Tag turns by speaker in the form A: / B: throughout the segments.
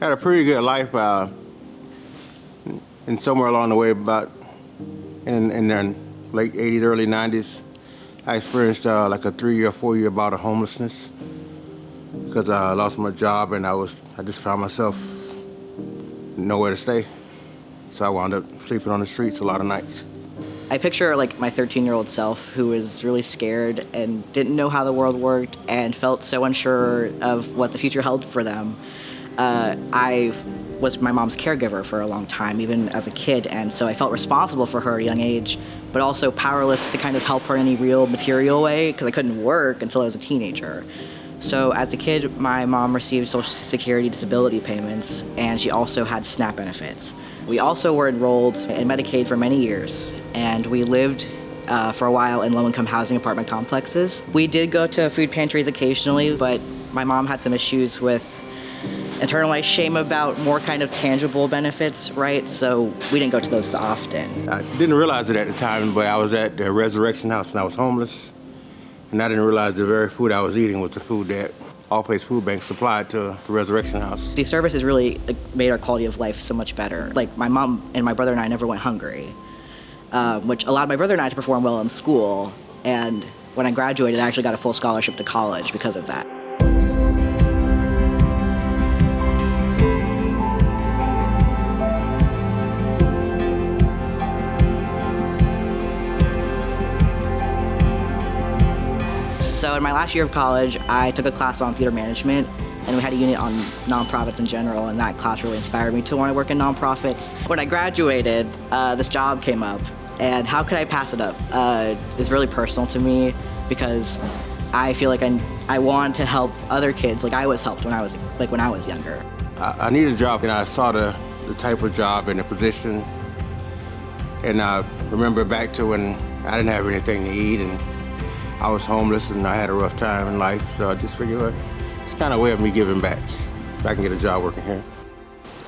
A: Had a pretty good life, and somewhere along the way, about in the late 80s, early 90s, I experienced like a 3 or 4 year bout of homelessness because I lost my job and I just found myself nowhere to stay. So I wound up sleeping on the streets a lot of nights.
B: I picture like my 13-year-old self who was really scared and didn't know how the world worked and felt so unsure of what the future held for them. I was my mom's caregiver for a long time, even as a kid, and so I felt responsible for her at a young age, but also powerless to kind of help her in any real material way because I couldn't work until I was a teenager. So as a kid, my mom received Social Security disability payments, and she also had SNAP benefits. We also were enrolled in Medicaid for many years, and we lived for a while in low-income housing apartment complexes. We did go to food pantries occasionally, but my mom had some issues with internalized shame about more kind of tangible benefits, right? So we didn't go to those often.
A: I didn't realize it at the time, but I was at the Resurrection House and I was homeless, and I didn't realize the very food I was eating was the food that All Place Food Bank supplied to the Resurrection House.
B: These services really made our quality of life so much better. Like my mom and my brother and I never went hungry, which allowed my brother and I to perform well in school. And when I graduated, I actually got a full scholarship to college because of that. So in my last year of college, I took a class on theater management, and we had a unit on nonprofits in general, and that class really inspired me to want to work in nonprofits. When I graduated, this job came up, and how could I pass it up? It's really personal to me because I feel like I want to help other kids like I was helped when I was younger.
A: I needed a job, and I saw the type of job and the position, and I remember back to when I didn't have anything to eat, and I was homeless and I had a rough time in life, so I just figured, well, it's kind of a way of me giving back if I can get a job working here.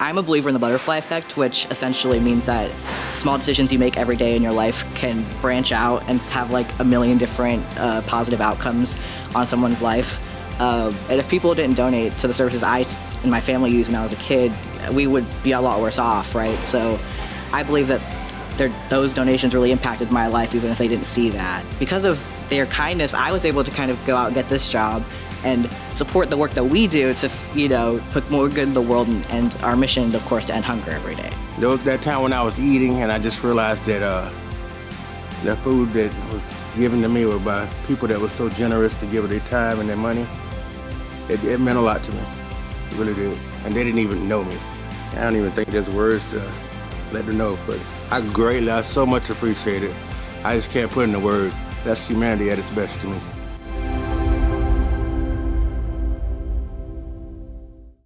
B: I'm a believer in the butterfly effect, which essentially means that small decisions you make every day in your life can branch out and have like a million different positive outcomes on someone's life. And if people didn't donate to the services I and my family used when I was a kid, we would be a lot worse off, right? So I believe that those donations really impacted my life even if they didn't see that. Because of their kindness, I was able to kind of go out and get this job and support the work that we do to, put more good in the world and our mission, of course, to end hunger every day.
A: There was that time when I was eating and I just realized that the food that was given to me was by people that were so generous to give their time and their money. It meant a lot to me, it really did. And they didn't even know me. I don't even think there's words to let them know, but I so much appreciate it. I just can't put in the words. That's humanity at its best to me.